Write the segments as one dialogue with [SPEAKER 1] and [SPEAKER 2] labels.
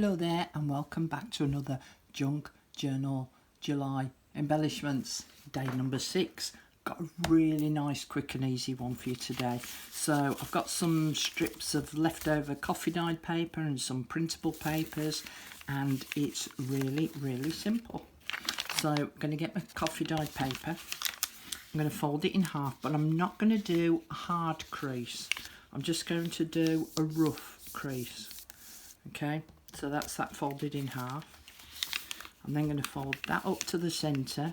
[SPEAKER 1] Hello there and welcome back to another Junk Journal July embellishments. Day number 6. Got a really nice, quick and easy one for you today. So I've got some strips of leftover coffee dyed paper and some printable papers, and it's really simple. So I'm going to get my coffee dyed paper. I'm going to fold it in half, but I'm not going to do a hard crease. I'm just going to do a rough crease. Okay, so that's that folded in half. I'm then going to fold that up to the centre,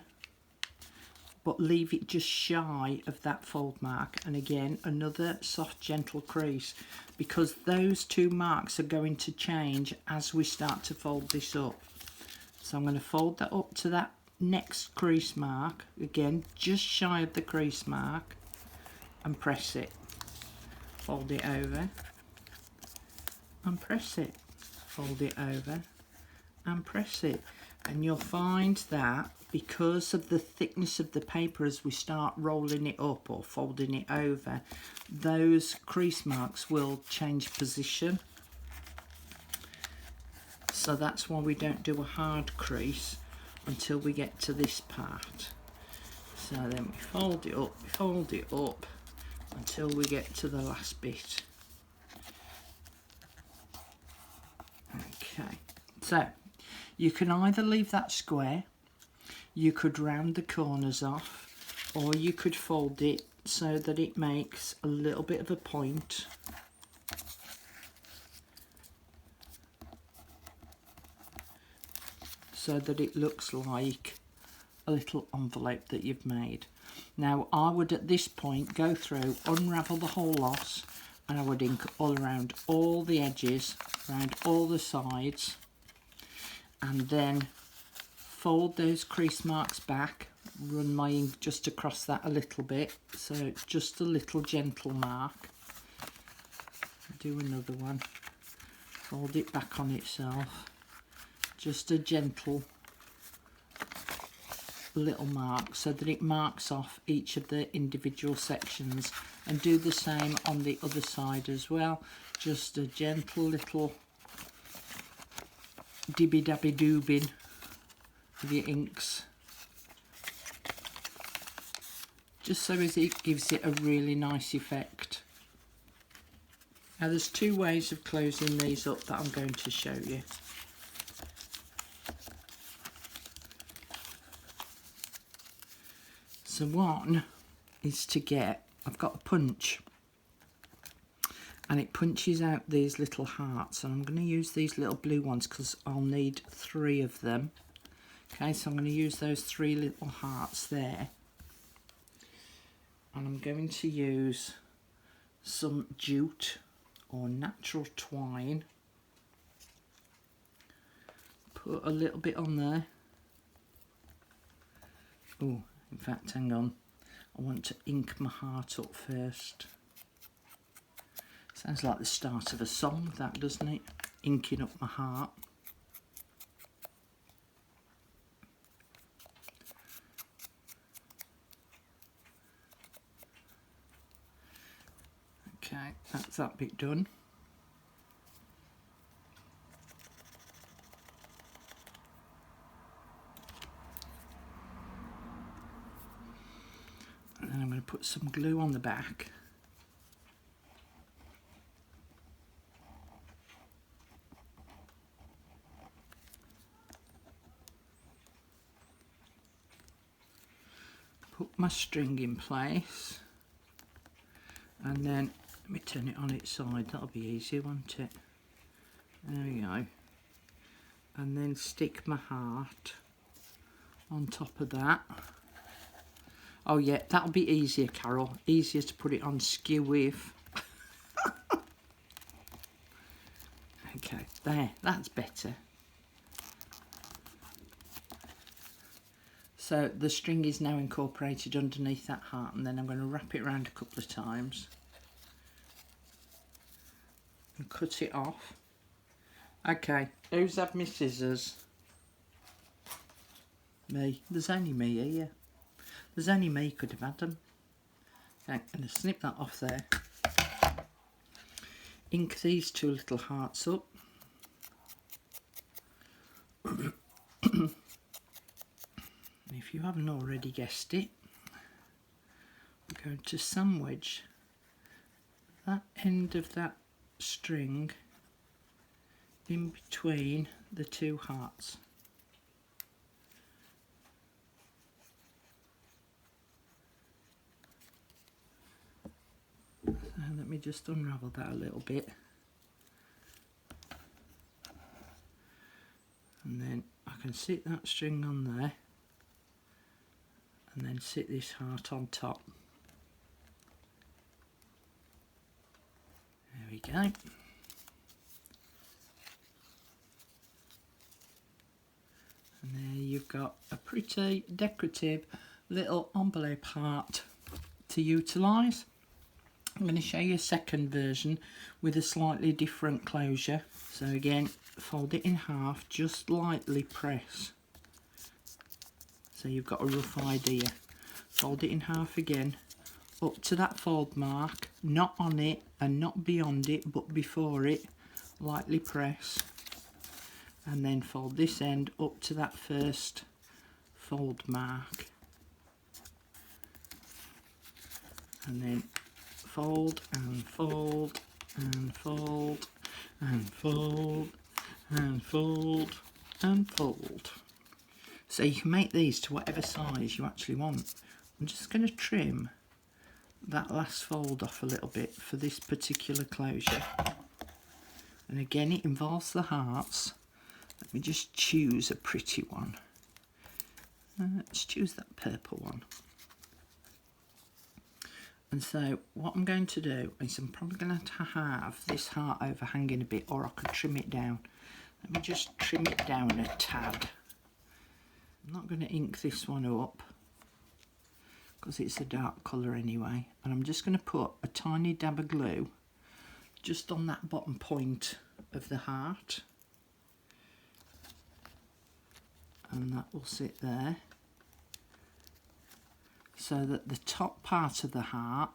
[SPEAKER 1] but leave it just shy of that fold mark, and again another soft gentle crease, because those two marks are going to change as we start to fold this up. So I'm going to fold that up to that next crease mark, again just shy of the crease mark, and press it. Fold it over and press it. Fold it over and press it, and you'll find that because of the thickness of the paper as we start rolling it up or folding it over, those crease marks will change position. So that's why we don't do a hard crease until we get to this part. So then we fold it up until we get to the last bit. Okay, so you can either leave that square, you could round the corners off, or you could fold it so that it makes a little bit of a point. So that it looks like a little envelope that you've made. Now I would at this point go through, unravel the whole lot, and I would ink all around all the edges, around all the sides, and then fold those crease marks back, run my ink just across that a little bit, so it's just a little gentle mark. Do another one, fold it back on itself, just a gentle little mark so that it marks off each of the individual sections, and do the same on the other side as well, just a gentle little dibby dabby doobin with your inks, just so as it gives it a really nice effect. Now there's two ways of closing these up that I'm going to show you. So one is to get, I've got a punch, and it punches out these little hearts, and I'm going to use these little blue ones because I'll need 3 of them. Okay, so I'm going to use those 3 little hearts there, and I'm going to use some jute or natural twine, put a little bit on there. Oh, in fact, hang on, I want to ink my heart up first. Sounds like the start of a song, that, doesn't it? Inking up my heart. Okay, that's that bit done. And then I'm going to put some glue on the back. Put my string in place, and then let me turn it on its side, that'll be easy, won't it? There we go. And then stick my heart on top of that. Oh yeah, that'll be easier, Carol, easier to put it on skew with. Okay, there, that's better. So the string is now incorporated underneath that heart, and then I'm going to wrap it around a couple of times and cut it off. Okay, who's had my scissors? Me. There's only me here. There's only me could have had them. Okay, I'm going to snip that off there. Ink these 2 little hearts up. haven't already guessed it, we're going to sandwich that end of that string in between the two hearts. So let me just unravel that a little bit, and then I can sit that string on there and then sit this heart on top. There we go. And there you've got a pretty decorative little envelope heart to utilise. I'm going to show you a second version with a slightly different closure. So again, fold it in half, just lightly press. So you've got a rough idea. Fold it in half again, up to that fold mark, not on it and not beyond it, but before it, lightly press. And then fold this end up to that first fold mark. And then fold and fold and fold and fold and fold and fold. So you can make these to whatever size you actually want. I'm just going to trim that last fold off a little bit for this particular closure. And again, it involves the hearts. Let me just choose a pretty one. Let's choose that purple one. And so what I'm going to do is I'm probably going to have this heart overhanging a bit, or I could trim it down. Let me just trim it down a tad. I'm not going to ink this one up because it's a dark colour anyway. And I'm just going to put a tiny dab of glue just on that bottom point of the heart. And that will sit there, so that the top part of the heart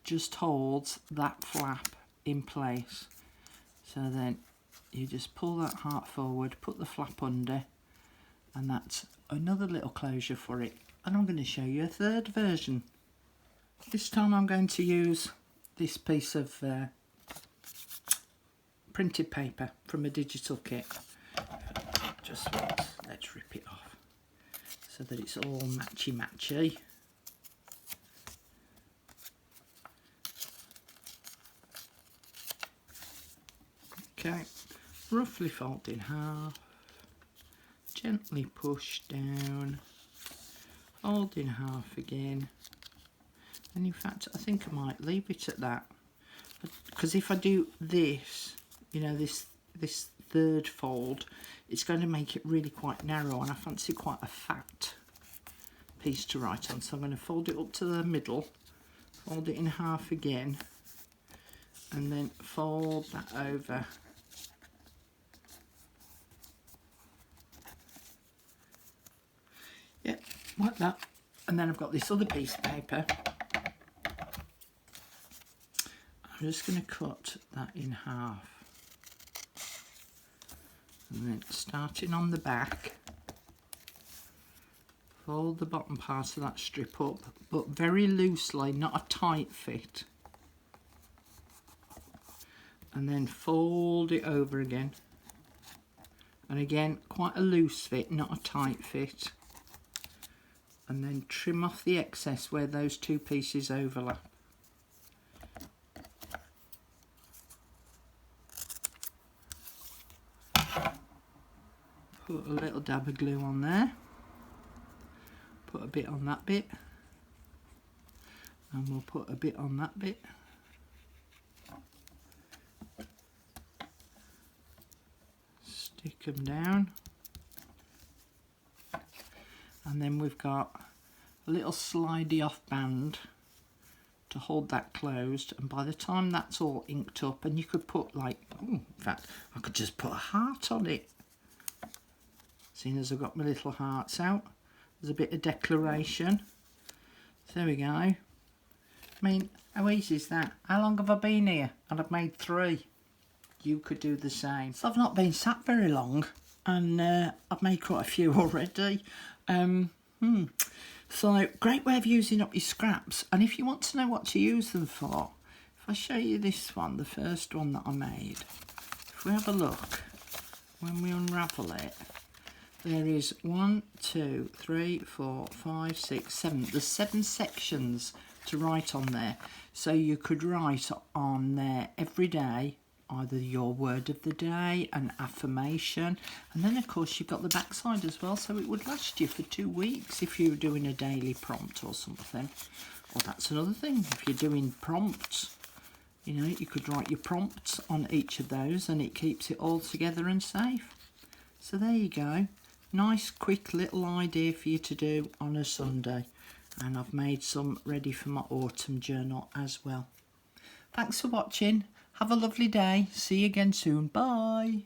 [SPEAKER 1] just holds that flap in place. So then you just pull that heart forward, put the flap under, and that's another little closure for it. And I'm going to show you a third version. This time I'm going to use this piece of printed paper from a digital kit. Just once, let's rip it off so that it's all matchy-matchy. Okay, roughly fold in half, gently push down, fold in half again, and in fact I think I might leave it at that, because if I do this, you know, this third fold, it's going to make it really quite narrow, and I fancy quite a fat piece to write on. So I'm going to fold it up to the middle, fold it in half again, and then fold that over. Yep, like that. And then I've got this other piece of paper. I'm just going to cut that in half. And then starting on the back, fold the bottom part of that strip up, but very loosely, not a tight fit. And then fold it over again. And again, quite a loose fit, not a tight fit. And then trim off the excess where those two pieces overlap. Put a little dab of glue on there, put a bit on that bit, and we'll put a bit on that bit. Stick them down, and then we've got a little slidey off band to hold that closed, and by the time that's all inked up, and you could put like, in fact I could just put a heart on it. Seeing as I've got my little hearts out, there's a bit of declaration. So there we go. I mean, how easy is that? How long have I been here? And I've made 3. You could do the same. So I've not been sat very long, and I've made quite a few already. So, great way of using up your scraps. And if you want to know what to use them for, if I show you this one, the first one that I made, if we have a look, when we unravel it, there is 1, 2, 3, 4, 5, 6, 7. There's 7 sections to write on there. So you could write on there every day, either your word of the day, an affirmation, and then of course you've got the backside as well, so it would last you for 2 weeks if you were doing a daily prompt or something. Or that's another thing, if you're doing prompts, you know, you could write your prompts on each of those and it keeps it all together and safe. So there you go, nice quick little idea for you to do on a Sunday. And I've made some ready for my autumn journal as well. Thanks for watching. Have a lovely day. See you again soon. Bye.